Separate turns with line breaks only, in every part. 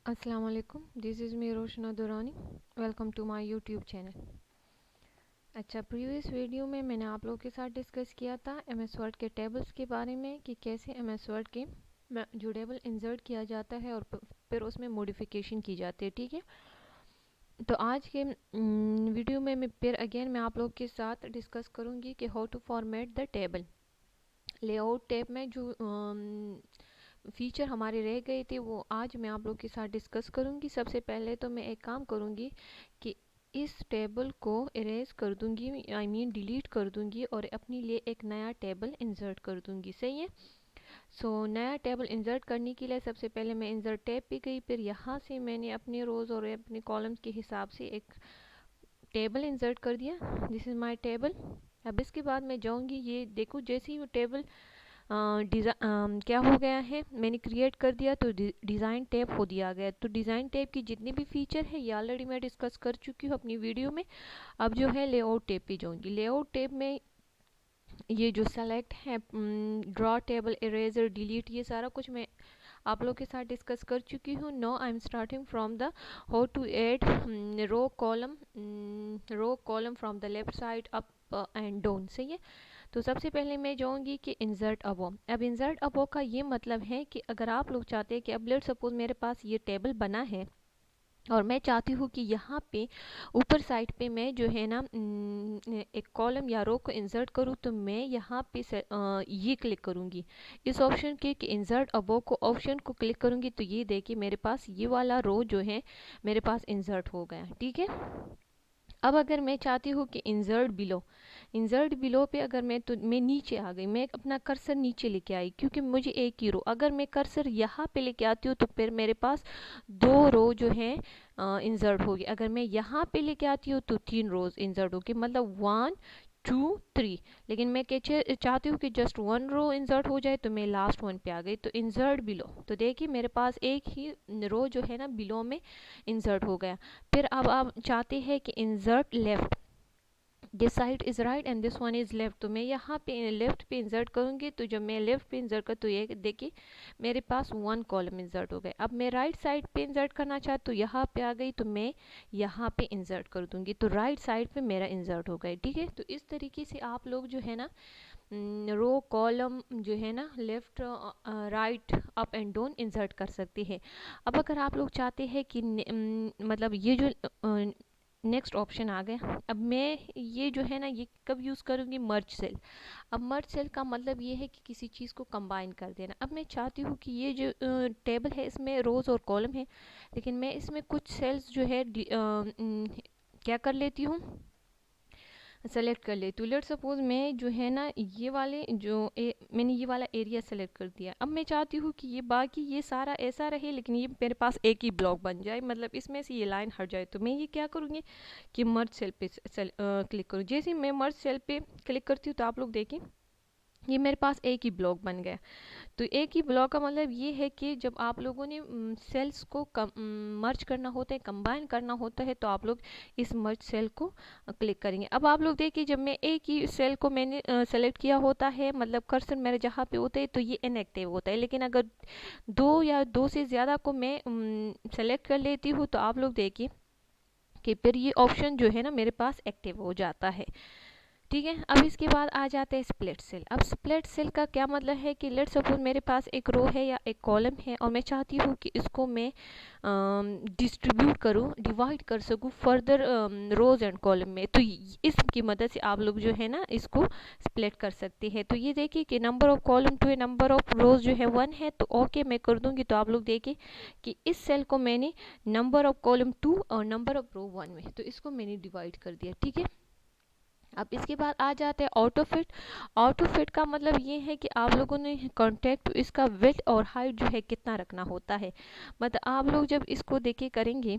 अस्सलाम वालेकुम, this is me Roshna Durrani. Welcome to my YouTube channel. अच्छा, प्रीवियस वीडियो में मैंने आप लोगों के साथ डिस्कस किया था एमएस वर्ड के टेबल्स के बारे में कि कैसे एमएस वर्ड के जो टेबल इंसर्ट किया जाता है और फिर उसमें मॉडिफिकेशन की जाती है। ठीक है, तो आज के वीडियो में मैं आप लोगों के साथ डिस्कस करूँगी कि how to format the table. Layout tab में जो फीचर हमारे रह गए थे वो आज मैं आप लोग के साथ डिस्कस करूंगी। सबसे पहले तो मैं एक काम करूंगी कि इस टेबल को इरेज कर दूंगी, डिलीट कर दूंगी और अपने लिए एक नया टेबल इंसर्ट कर दूंगी। सही है। नया टेबल इंसर्ट करने के लिए सबसे पहले मैं इंसर्ट टैब पे गई, फिर यहाँ से मैंने अपने रोज़ और अपने कॉलम्स के हिसाब से एक टेबल इंसर्ट कर दिया। This is my table. अब इसके बाद मैं जाऊंगी, ये देखो जैसे ही वो टेबल क्या हो गया है, मैंने क्रिएट कर दिया तो डिज़ाइन टैब हो दिया गया। तो डिज़ाइन टैब की जितनी भी फीचर है ये ऑलरेडी मैं डिस्कस कर चुकी हूँ अपनी वीडियो में। अब जो है लेआउट टैब पे जाऊँगी। लेआउट टैब में ये जो सेलेक्ट है, ड्रॉ टेबल, इरेजर, डिलीट, ये सारा कुछ मैं आप लोग के साथ डिस्कस कर चुकी हूँ। No I am starting from the how to add row column from the left side up and down. सही है। तो सबसे पहले मैं जाऊंगी कि इंसर्ट अबो। अब इंसर्ट अबो का ये मतलब है कि अगर आप लोग चाहते हैं कि अब लेट सपोज मेरे पास ये टेबल बना है और मैं चाहती हूँ कि यहाँ पे ऊपर साइड पे मैं जो है ना एक कॉलम या रो को इंसर्ट करूँ, तो मैं यहाँ पे ये क्लिक करूँगी इस ऑप्शन के कि इंसर्ट अबो को ऑप्शन को क्लिक करूँगी तो ये देखिए मेरे पास ये वाला रो जो है मेरे पास इंसर्ट हो गया। ठीक है। अब अगर मैं चाहती हूँ कि इंसर्ट बिलो पे अगर मैं नीचे आ गई, मैं अपना कर्सर नीचे लेके आई क्योंकि मुझे एक ही रो, अगर मैं कर्सर यहाँ पे लेके आती हूँ तो फिर मेरे पास दो रो जो है इंसर्ट होगी। अगर मैं यहाँ पे लेके आती हूँ तो तीन रोज इंसर्ट होगी, मतलब 1 2 3। लेकिन मैं चाहती हूँ कि जस्ट वन रो इंसर्ट हो जाए तो मैं लास्ट वन पे आ गई। तो इंसर्ट बिलो, तो देखिए मेरे पास एक ही रो जो है ना बिलो में इंसर्ट हो गया। फिर अब आप चाहते हैं कि insert left, this side is right and this one is left, तो मैं यहाँ पे लेफ्ट पे इंसर्ट करूँगी। तो जब मैं लेफ्ट पे इंसर्ट कर तो ये देखिए मेरे पास वन कॉलम इंसर्ट हो गए। अब मैं राइट साइड पे इंसर्ट करना चाहती तो यहाँ पे आ गई तो मैं यहाँ पे इंसर्ट कर दूंगी तो राइट साइड पे मेरा इंसर्ट हो गए। ठीक है। तो इस तरीके से आप लोग जो है ना रो कॉलम जो है ना left right up and down insert कर सकते हैं। अब अगर आप लोग चाहते हैं कि मतलब ये जो नेक्स्ट ऑप्शन आ गया, अब मैं ये जो है ना ये कब यूज़ करूँगी, मर्ज सेल। अब मर्ज सेल का मतलब ये है कि किसी चीज़ को कंबाइन कर देना। अब मैं चाहती हूँ कि ये जो टेबल है इसमें रोज़ और कॉलम है, लेकिन मैं इसमें कुछ सेल्स जो है क्या कर लेती हूँ, सेलेक्ट कर लेती हूँ। लेट सपोज मैं जो है ना ये वाले मैंने ये वाला एरिया सेलेक्ट कर दिया। अब मैं चाहती हूँ कि ये बाकी ये सारा ऐसा रहे लेकिन ये मेरे पास एक ही ब्लॉक बन जाए, मतलब इसमें से ये लाइन हट जाए। तो मैं ये क्या करूँगी कि मर्ज सेल पे क्लिक करूँ। जैसे ही मैं मर्ज सेल पे क्लिक करती हूँ तो आप लोग देखें ये मेरे पास एक ही ब्लॉक बन गया। तो एक ही ब्लॉक का मतलब ये है कि जब आप लोगों ने सेल्स को मर्ज करना होता है, कंबाइन करना होता है, तो आप लोग इस मर्ज सेल को क्लिक करेंगे। अब आप लोग देखिए जब मैं एक ही सेल को मैंने सेलेक्ट किया होता है, मतलब कर्सर मेरे जहाँ पे होता है तो ये इनएक्टिव होता है, लेकिन अगर दो या दो से ज़्यादा को मैं सेलेक्ट कर लेती हूँ तो आप लोग देखिए कि फिर ये ऑप्शन जो है ना मेरे पास एक्टिव हो जाता है। ठीक है। अब इसके बाद आ जाते हैं स्प्लिट सेल। अब स्प्लिट सेल का क्या मतलब है कि लेट्स सपोज मेरे पास एक रो है या एक कॉलम है और मैं चाहती हूँ कि इसको मैं डिस्ट्रीब्यूट करूँ, डिवाइड कर सकूँ फर्दर रोज एंड कॉलम में। तो इसकी मदद से आप लोग जो है ना इसको स्प्लिट कर सकते हैं। तो ये देखिए कि number of column to number of रोज जो है 1 है, तो ओके मैं कर दूंगी। तो आप लोग देखिए कि इस सेल को मैंने नंबर ऑफ कॉलम 2 और नंबर ऑफ रो 1 में, तो इसको मैंने डिवाइड कर दिया। ठीक है। अब इसके बाद आ जाते हैं ऑटो फिट। ऑटो फिट का मतलब ये है कि आप लोगों ने कॉन्टेक्ट इसका विड्थ और हाइट जो है कितना रखना होता है। मतलब आप लोग जब इसको देखिए करेंगे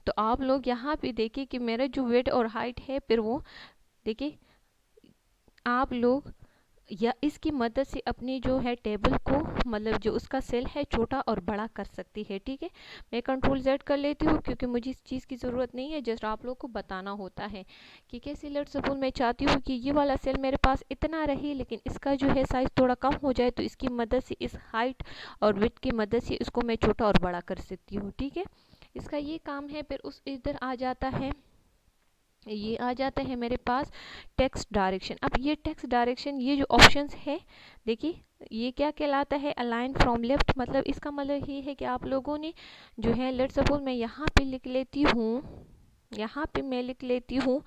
तो आप लोग यहाँ पे देखिए कि मेरा जो विड्थ और हाइट है, फिर वो देखिए आप लोग या इसकी मदद से अपनी जो है टेबल को मतलब जो उसका सेल है छोटा और बड़ा कर सकती है। ठीक है, मैं कंट्रोल Z कर लेती हूँ क्योंकि मुझे इस चीज़ की ज़रूरत नहीं है, जस्ट आप लोग को बताना होता है कि कैसे। लेट्स सपोज मैं चाहती हूँ कि ये वाला सेल मेरे पास इतना रहे लेकिन इसका जो है साइज़ थोड़ा कम हो जाए, तो इसकी मदद से इस हाइट और विड्थ की मदद से इसको मैं छोटा और बड़ा कर सकती हूँ। ठीक है, इसका ये काम है। फिर उस इधर आ जाता है, ये आ जाते हैं मेरे पास टेक्स्ट डायरेक्शन। अब ये टेक्स्ट डायरेक्शन, ये जो ऑप्शंस है देखिए, ये क्या कहलाता है, अलाइन फ्रॉम लेफ्ट। मतलब इसका मतलब ये है कि आप लोगों ने जो है, लेट्स सपोज मैं यहाँ पे लिख लेती हूँ, यहाँ पे मैं लिख लेती हूँ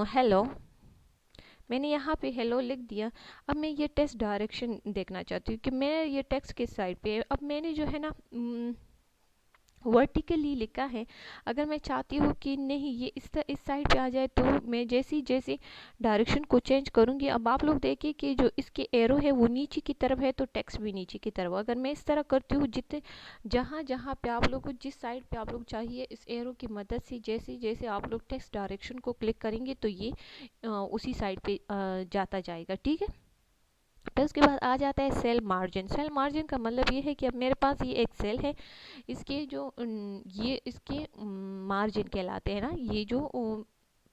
हेलो, मैंने यहाँ पे हेलो लिख दिया। अब मैं ये टेक्स्ट डायरेक्शन देखना चाहती हूँ कि मैं ये टेक्स्ट किस साइड पे है। अब मैंने जो है ना वर्टिकली लिखा है, अगर मैं चाहती हूँ कि नहीं ये इस साइड पे आ जाए, तो मैं जैसी जैसी डायरेक्शन को चेंज करूँगी। अब आप लोग देखिए कि जो इसके एरो है वो नीचे की तरफ है, तो टेक्स्ट भी नीचे की तरफ। अगर मैं इस तरह करती हूँ, जितने जहाँ जहाँ पे आप लोग को जिस साइड पे आप लोग चाहिए, इस एरो की मदद से जैसे जैसे आप लोग टेक्स्ट डायरेक्शन को क्लिक करेंगे तो ये उसी साइड पे जाता जाएगा। ठीक है, फिर उसके बाद आ जाता है सेल मार्जिन। सेल मार्जिन का मतलब ये है कि अब मेरे पास ये एक सेल है, इसके जो ये इसके मार्जिन कहलाते हैं ना, ये जो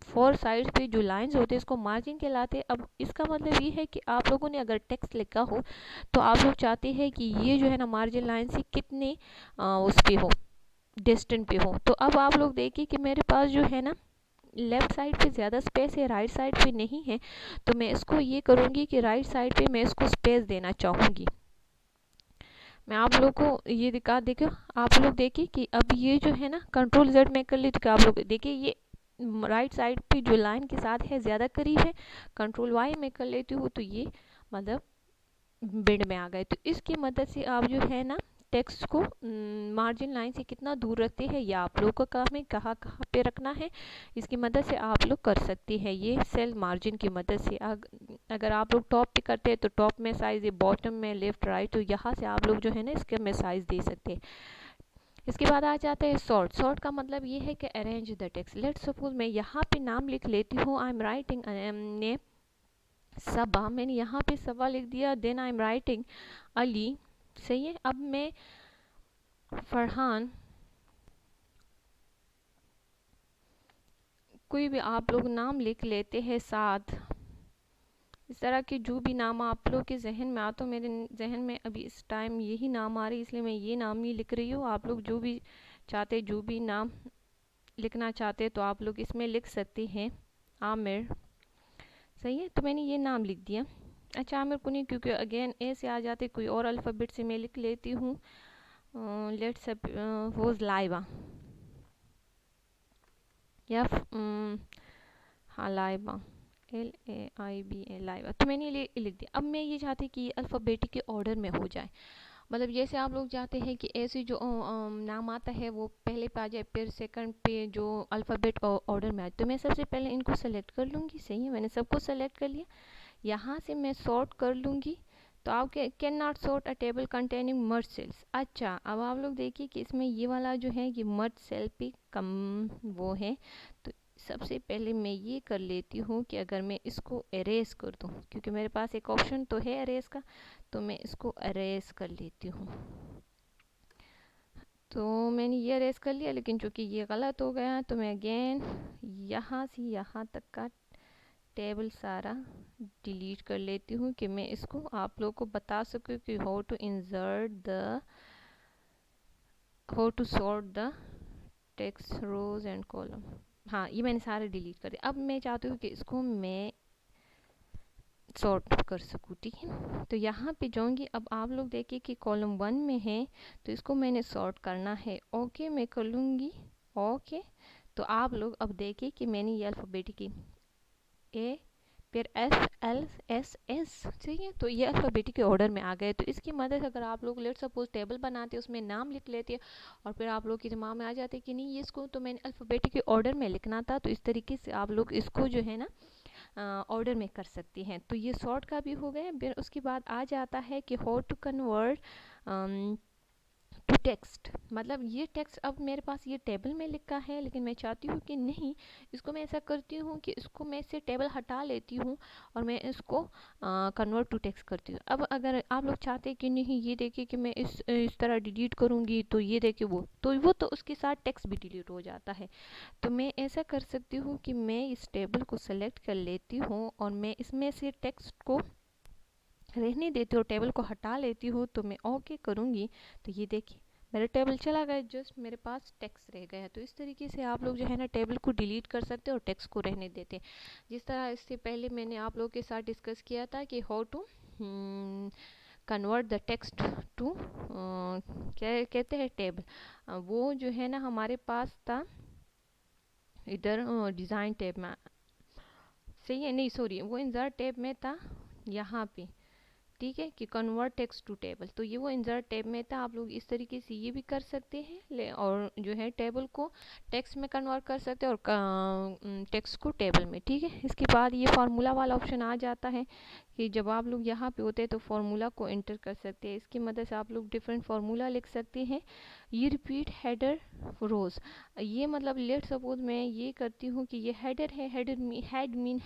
फोर साइड्स पे जो लाइंस होते हैं इसको मार्जिन कहलाते हैं। अब इसका मतलब ये है कि आप लोगों ने अगर टेक्स्ट लिखा हो तो आप लोग चाहते हैं कि ये जो है ना मार्जिन लाइन से कितने उस पे हो, डिस्टेंट पे हो। तो अब आप लोग देखिए कि मेरे पास जो है ना लेफ़्ट साइड पे ज़्यादा स्पेस है, राइट साइड पे नहीं है, तो मैं इसको ये करूँगी कि राइट साइड पे मैं इसको स्पेस देना चाहूँगी। मैं आप लोग को ये दिखा देखो, आप लोग देखिए कि अब ये जो है ना कंट्रोल Z में कर ली, तो आप लोग देखिए ये राइट साइड पे जो लाइन के साथ है ज़्यादा करीब है। कंट्रोल Y में कर लेती हूँ तो ये मतलब बिंड में आ गए। तो इसकी मदद से आप जो है ना टेक्स्ट को मार्जिन लाइन से कितना दूर रखते हैं, या आप लोग का काम है कहाँ कहाँ पे रखना है, इसकी मदद से आप लोग कर सकते हैं ये सेल मार्जिन की मदद से। अगर आप लोग टॉप पे करते हैं तो टॉप में साइज़, बॉटम में लेफ्ट राइट, तो यहाँ से आप लोग जो है ना इसके में साइज़ दे सकते हैं। इसके बाद आ जाता है सॉर्ट। सॉर्ट का मतलब ये है कि arrange the text. Let's suppose मैं यहाँ पे नाम लिख लेती हूँ, I am writing name Saba, मैंने यहाँ पे सबा लिख दिया। Then I am writing Ali, सही है। अब मैं फरहान, कोई भी आप लोग नाम लिख लेते हैं साथ, इस तरह के जो भी नाम आप लोग के जहन में आ, तो मेरे जहन में अभी इस टाइम यही नाम आ रही है, इसलिए मैं ये नाम ही लिख रही हूँ। आप लोग जो भी चाहते, जो भी नाम लिखना चाहते तो आप लोग इसमें लिख सकते हैं। आमिर, सही है, तो मैंने ये नाम लिख दिया। अच्छा, आमिर को नहीं, क्योंकि अगेन ए से आ जाते, कोई और अल्फ़ाबेट से मैं लिख लेती हूँ। लेट्स सपोज लाइबा, या हाँ लाइबा, LAIBA, लाइबा, तो मैंने लिख दिया। अब मैं ये चाहती कि ये अल्फ़ाबेटिक के ऑर्डर में हो जाए। मतलब जैसे आप लोग चाहते हैं कि ऐसे जो नाम आता है वो पहले पे आ जाए, फिर सेकंड पे जो अल्फ़ाबेट ऑर्डर में आए, तो मैं सबसे पहले इनको सेलेक्ट कर लूँगी। सही है, मैंने सबको सेलेक्ट कर लिया। यहाँ से मैं सॉर्ट कर लूँगी। तो आप can not sort a table containing merge cells. अच्छा, अब आप लोग देखिए कि इसमें ये वाला जो है ये मर्ज सेल पे कम वो है, तो सबसे पहले मैं ये कर लेती हूँ कि अगर मैं इसको एरेस कर दूँ, क्योंकि मेरे पास एक ऑप्शन तो है एरेस का, तो मैं इसको एरेस कर लेती हूँ। तो मैंने ये एरेस कर लिया, लेकिन चूँकि ये गलत हो गया तो मैं अगेन यहाँ से यहाँ तक का टेबल सारा डिलीट कर लेती हूँ, कि मैं इसको आप लोग को बता सकूँ कि how to sort the text rows and column. हाँ, ये मैंने सारे डिलीट कर दिया। अब मैं चाहती हूँ कि इसको मैं सॉर्ट कर सकूँ। ठीक है, तो यहाँ पे जाऊँगी। अब आप लोग देखिए कि कॉलम 1 में है, तो इसको मैंने सॉर्ट करना है। ओके मैं कर लूँगी। ओके, तो आप लोग अब देखिए कि मैंने ये अल्फ़ाबेटिक ए, फिर FLSS, ठीक है, तो ये अल्फ़ाबेटिक के ऑर्डर में आ गए। तो इसकी मदद से अगर आप लोग लेट सपोज टेबल बनाते हैं, उसमें नाम लिख लेते हैं, और फिर आप लोग के दिमाग में आ जाते हैं कि नहीं ये इसको तो मैंने अल्फ़ाबेटिक के ऑर्डर में लिखना था, तो इस तरीके से आप लोग इसको जो है ना ऑर्डर में कर सकती हैं। तो ये सॉर्ट का भी हो गया। फिर उसके बाद आ जाता है कि हाउ टू कन्वर्ट टेक्स्ट, मतलब ये टेक्स्ट अब मेरे पास ये टेबल में लिखा है, लेकिन मैं चाहती हूँ कि नहीं, इसको मैं ऐसा करती हूँ कि इसको मैं इससे टेबल हटा लेती हूँ और मैं इसको कन्वर्ट टू टेक्स्ट करती हूँ। अब अगर आप लोग चाहते हैं कि नहीं ये देखिए कि मैं इस तरह डिलीट करूँगी तो ये देखिए वो तो उसके साथ टेक्स्ट भी डिलीट हो जाता है। तो मैं ऐसा कर सकती हूँ कि मैं इस टेबल को सेलेक्ट कर लेती हूँ और मैं इसमें से टेक्स्ट को रहने देती हूँ, टेबल को हटा लेती हूँ। तो मैं ओके करूँगी तो ये देखिए मेरा टेबल चला गया, जस्ट मेरे पास टेक्स्ट रह गया। तो इस तरीके से आप लोग जो है ना टेबल को डिलीट कर सकते हैं और टेक्स्ट को रहने देते हैं। जिस तरह इससे पहले मैंने आप लोगों के साथ डिस्कस किया था कि how to convert the text to क्या कहते हैं टेबल, वो जो है ना हमारे पास था इधर डिज़ाइन टैब में, सही है, नहीं सॉरी वो इंसर्ट टैब में था यहाँ पे, ठीक है, कि कन्वर्ट टेक्स्ट टू टेबल। तो ये वो इंसर्ट टैब में था। आप लोग इस तरीके से ये भी कर सकते हैं और जो है टेबल को टेक्स्ट में कन्वर्ट कर सकते हैं और टेक्स्ट को टेबल में, ठीक है। इसके बाद ये फार्मूला वाला ऑप्शन आ जाता है कि जब आप लोग यहाँ पे होते हैं तो फार्मूला को एंटर कर सकते हैं। इसकी मदद से आप लोग डिफरेंट फार्मूला लिख सकते हैं। ये रिपीट हेडर रोज, ये मतलब लेट सपोज मैं ये करती हूँ कि ये हेडर है, हेड मीन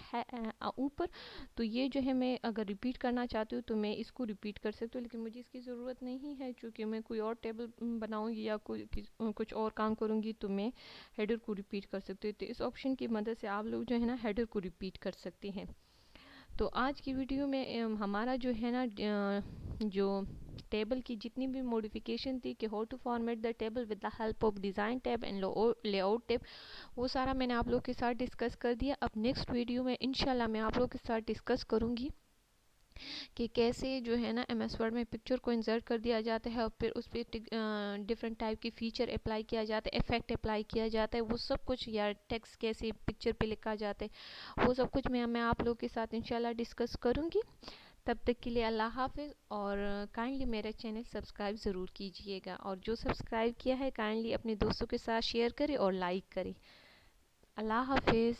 ऊपर, तो ये जो है मैं अगर रिपीट करना चाहती हूँ तो मैं इसको रिपीट कर सकती हूँ, लेकिन मुझे इसकी ज़रूरत नहीं है क्योंकि मैं कोई और टेबल बनाऊँगी या कुछ और काम करूँगी तो मैं हेडर को रिपीट कर सकती हूँ। तो इस ऑप्शन की मदद से आप लोग जो है ना हेडर को रिपीट कर सकते हैं। तो आज की वीडियो में हमारा जो है ना जो टेबल की जितनी भी मॉडिफिकेशन थी कि how to format the table with the help of design tab and layout tab, वो सारा मैंने आप लोग के साथ डिस्कस कर दिया। अब नेक्स्ट वीडियो में इंशाल्लाह मैं आप लोग के साथ डिस्कस करूँगी कि कैसे जो है ना एम एस वर्ड में पिक्चर को इंसर्ट कर दिया जाता है और फिर उस पर डिफरेंट टाइप की फ़ीचर अप्लाई किया जाता है, इफेक्ट अप्लाई किया जाता है, वो सब कुछ, या टेक्स्ट कैसे पिक्चर पे लिखा जाता है, वो सब कुछ मैं आप लोग के साथ इंशाल्लाह डिस्कस करूँगी। तब तक के लिए अल्लाह हाफ़िज़, और काइंडली मेरा चैनल सब्सक्राइब ज़रूर कीजिएगा, और जो सब्सक्राइब किया है काइंडली अपने दोस्तों के साथ शेयर करें और लाइक करें। अल्लाह हाफ़िज़।